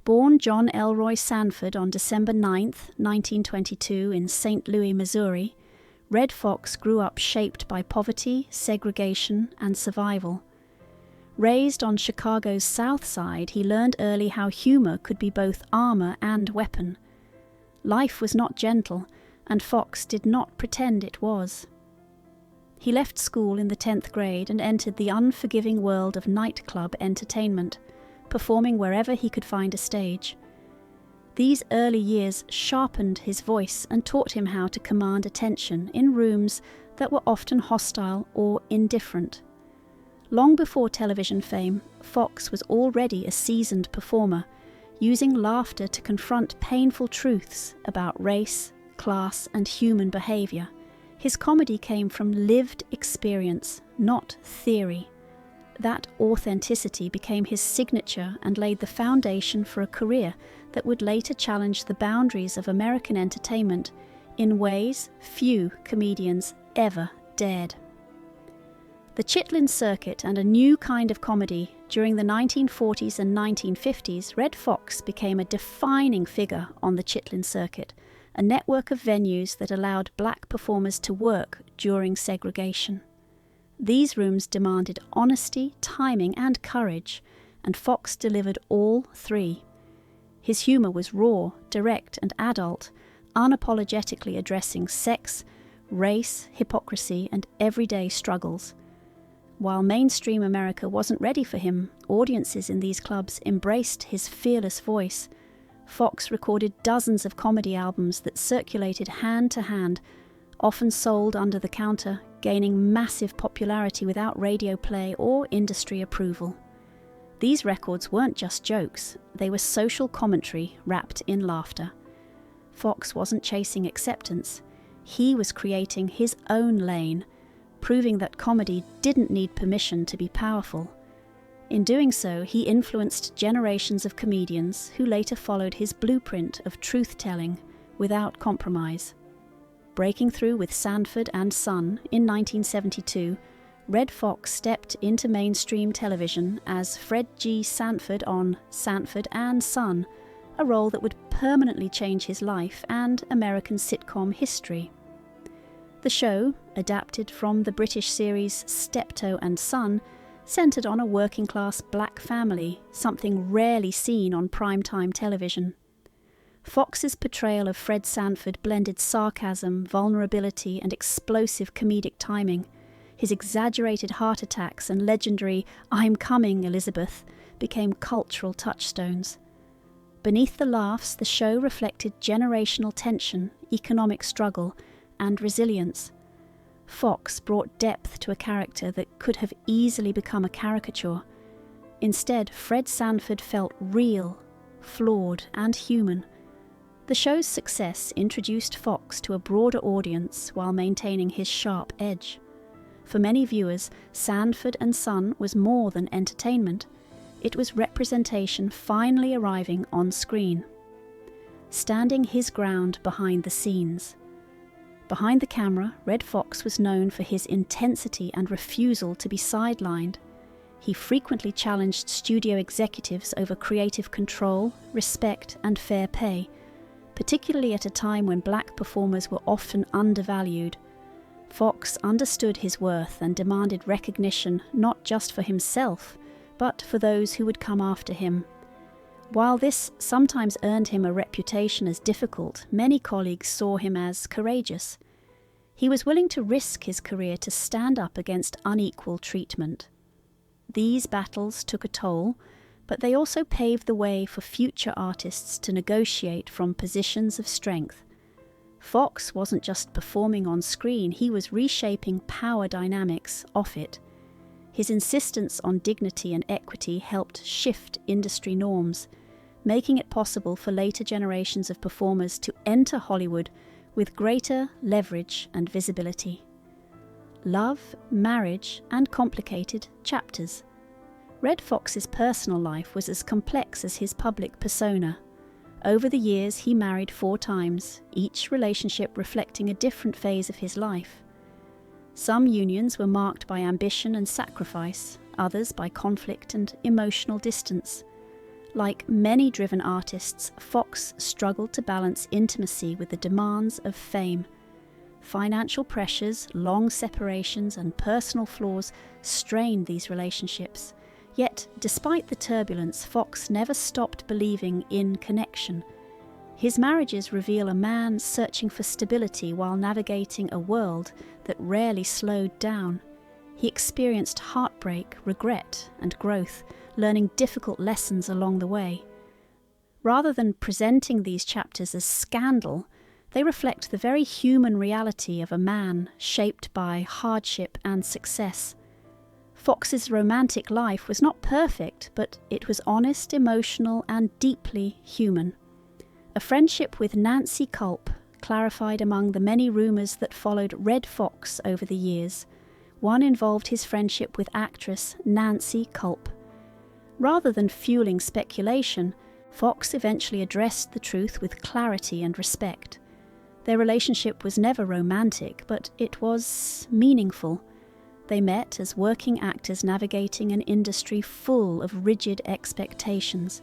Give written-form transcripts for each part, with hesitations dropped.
Born John Elroy Sanford on December 9, 1922 in St. Louis, Missouri, Red Foxx grew up shaped by poverty, segregation, and survival. Raised on Chicago's South Side, he learned early how humor could be both armor and weapon. Life was not gentle, and Foxx did not pretend it was. He left school in the 10th grade and entered the unforgiving world of nightclub entertainment, performing wherever he could find a stage. These early years sharpened his voice and taught him how to command attention in rooms that were often hostile or indifferent. Long before television fame, Foxx was already a seasoned performer, using laughter to confront painful truths about race, class, and human behavior. His comedy came from lived experience, not theory. That authenticity became his signature and laid the foundation for a career that would later challenge the boundaries of American entertainment in ways few comedians ever dared. The Chitlin Circuit and a new kind of comedy. During the 1940s and 1950s, Red Foxx became a defining figure on the Chitlin Circuit, a network of venues that allowed black performers to work during segregation. These rooms demanded honesty, timing, and courage, and Foxx delivered all three. His humor was raw, direct, and adult, unapologetically addressing sex, race, hypocrisy, and everyday struggles. While mainstream America wasn't ready for him, audiences in these clubs embraced his fearless voice. Foxx recorded dozens of comedy albums that circulated hand to hand, often sold under the counter, gaining massive popularity without radio play or industry approval. These records weren't just jokes, they were social commentary wrapped in laughter. Foxx wasn't chasing acceptance, he was creating his own lane, proving that comedy didn't need permission to be powerful. In doing so, he influenced generations of comedians who later followed his blueprint of truth-telling without compromise. Breaking through with Sanford and Son in 1972, Red Foxx stepped into mainstream television as Fred G. Sanford on Sanford and Son, a role that would permanently change his life and American sitcom history. The show, adapted from the British series Steptoe and Son, centered on a working-class black family, something rarely seen on primetime television. Foxx's portrayal of Fred Sanford blended sarcasm, vulnerability, and explosive comedic timing. His exaggerated heart attacks and legendary "I'm coming, Elizabeth" became cultural touchstones. Beneath the laughs, the show reflected generational tension, economic struggle, and resilience. Foxx brought depth to a character that could have easily become a caricature. Instead, Fred Sanford felt real, flawed, and human. The show's success introduced Foxx to a broader audience while maintaining his sharp edge. For many viewers, Sanford and Son was more than entertainment. It was representation finally arriving on screen. Standing his ground behind the scenes. Behind the camera, Red Foxx was known for his intensity and refusal to be sidelined. He frequently challenged studio executives over creative control, respect, and fair pay, particularly at a time when black performers were often undervalued. Foxx understood his worth and demanded recognition not just for himself, but for those who would come after him. While this sometimes earned him a reputation as difficult, many colleagues saw him as courageous. He was willing to risk his career to stand up against unequal treatment. These battles took a toll, but they also paved the way for future artists to negotiate from positions of strength. Foxx wasn't just performing on screen, he was reshaping power dynamics off it. His insistence on dignity and equity helped shift industry norms, making it possible for later generations of performers to enter Hollywood with greater leverage and visibility. Love, marriage, and complicated chapters. Red Fox's personal life was as complex as his public persona. Over the years, he married 4 times, each relationship reflecting a different phase of his life. Some unions were marked by ambition and sacrifice, others by conflict and emotional distance. Like many driven artists, Foxx struggled to balance intimacy with the demands of fame. Financial pressures, long separations, and personal flaws strained these relationships. Yet, despite the turbulence, Foxx never stopped believing in connection. His marriages reveal a man searching for stability while navigating a world that rarely slowed down. He experienced heartbreak, regret, and growth, learning difficult lessons along the way. Rather than presenting these chapters as scandal, they reflect the very human reality of a man shaped by hardship and success. Foxx's romantic life was not perfect, but it was honest, emotional, and deeply human. A friendship with Nancy Kulp clarified among the many rumours that followed Red Fox over the years. One involved his friendship with actress Nancy Kulp. Rather than fueling speculation, Foxx eventually addressed the truth with clarity and respect. Their relationship was never romantic, but it was meaningful. They met as working actors navigating an industry full of rigid expectations.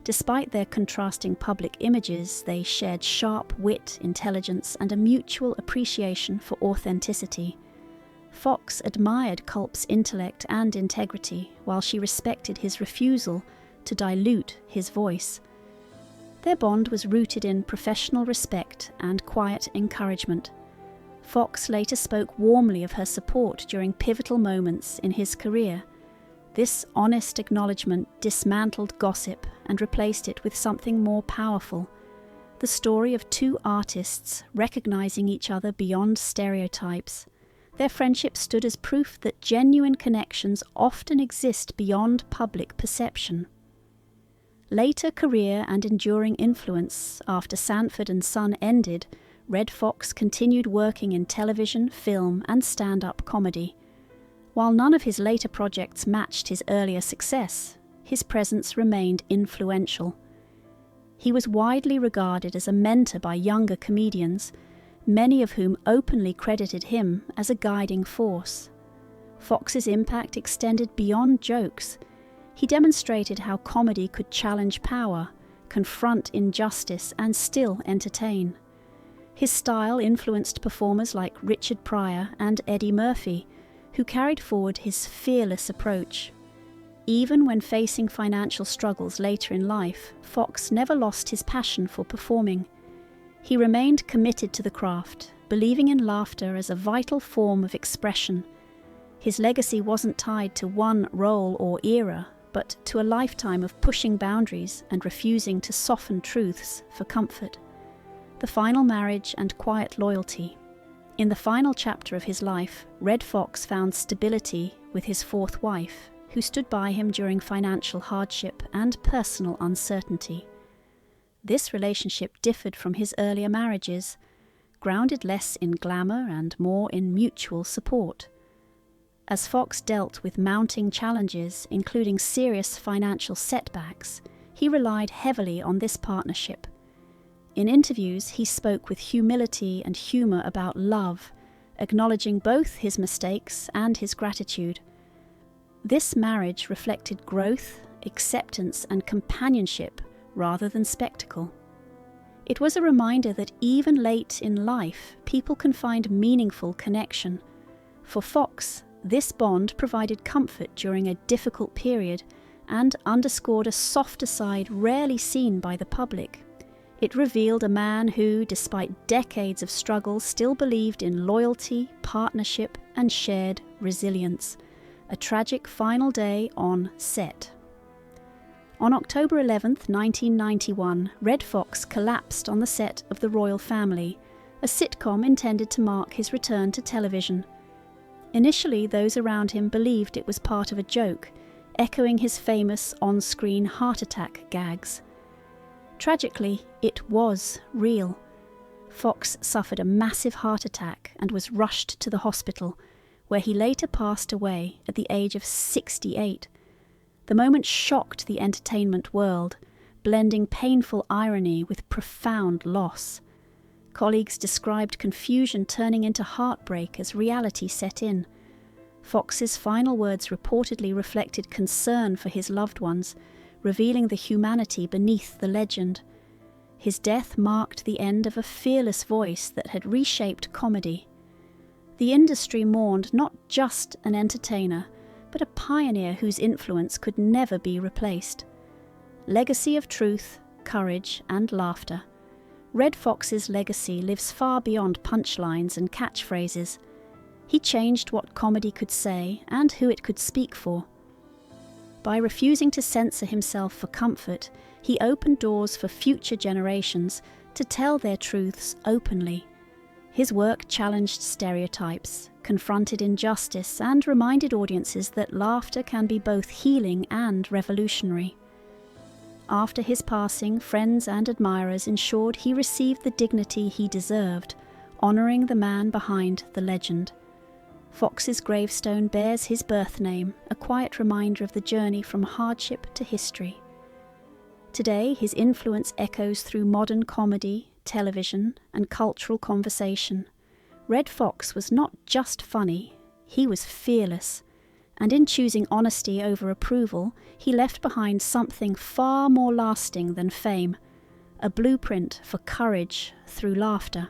Despite their contrasting public images, they shared sharp wit, intelligence, and a mutual appreciation for authenticity. Foxx admired Kulp's intellect and integrity, while she respected his refusal to dilute his voice. Their bond was rooted in professional respect and quiet encouragement. Foxx later spoke warmly of her support during pivotal moments in his career. This honest acknowledgement dismantled gossip and replaced it with something more powerful: the story of two artists recognizing each other beyond stereotypes. Their friendship stood as proof that genuine connections often exist beyond public perception. Later career and enduring influence. After Sanford and Son ended, Red Fox continued working in television, film, and stand-up comedy. While none of his later projects matched his earlier success, his presence remained influential. He was widely regarded as a mentor by younger comedians, many of whom openly credited him as a guiding force. Fox's impact extended beyond jokes. He demonstrated how comedy could challenge power, confront injustice, and still entertain. His style influenced performers like Richard Pryor and Eddie Murphy, who carried forward his fearless approach. Even when facing financial struggles later in life, Foxx never lost his passion for performing. He remained committed to the craft, believing in laughter as a vital form of expression. His legacy wasn't tied to one role or era, but to a lifetime of pushing boundaries and refusing to soften truths for comfort. The final marriage and quiet loyalty. In the final chapter of his life, Red Fox found stability with his fourth wife, who stood by him during financial hardship and personal uncertainty. This relationship differed from his earlier marriages, grounded less in glamour and more in mutual support. As Fox dealt with mounting challenges, including serious financial setbacks, he relied heavily on this partnership. In interviews, he spoke with humility and humor about love, acknowledging both his mistakes and his gratitude. This marriage reflected growth, acceptance, and companionship rather than spectacle. It was a reminder that even late in life, people can find meaningful connection. For Fox, this bond provided comfort during a difficult period and underscored a softer side rarely seen by the public. It revealed a man who, despite decades of struggle, still believed in loyalty, partnership, and shared resilience. A tragic final day on set. On October 11, 1991, Red Fox collapsed on the set of The Royal Family, a sitcom intended to mark his return to television. Initially, those around him believed it was part of a joke, echoing his famous on-screen heart attack gags. Tragically, it was real. Fox suffered a massive heart attack and was rushed to the hospital, where he later passed away at the age of 68. The moment shocked the entertainment world, blending painful irony with profound loss. Colleagues described confusion turning into heartbreak as reality set in. Fox's final words reportedly reflected concern for his loved ones, revealing the humanity beneath the legend. His death marked the end of a fearless voice that had reshaped comedy. The industry mourned not just an entertainer, but a pioneer whose influence could never be replaced. Legacy of truth, courage, and laughter. Red Fox's legacy lives far beyond punchlines and catchphrases. He changed what comedy could say and who it could speak for. By refusing to censor himself for comfort, he opened doors for future generations to tell their truths openly. His work challenged stereotypes, confronted injustice, and reminded audiences that laughter can be both healing and revolutionary. After his passing, friends and admirers ensured he received the dignity he deserved, honoring the man behind the legend. Foxx's gravestone bears his birth name, a quiet reminder of the journey from hardship to history. Today, his influence echoes through modern comedy, television, and cultural conversation. Red Foxx was not just funny, he was fearless. And in choosing honesty over approval, he left behind something far more lasting than fame, a blueprint for courage through laughter.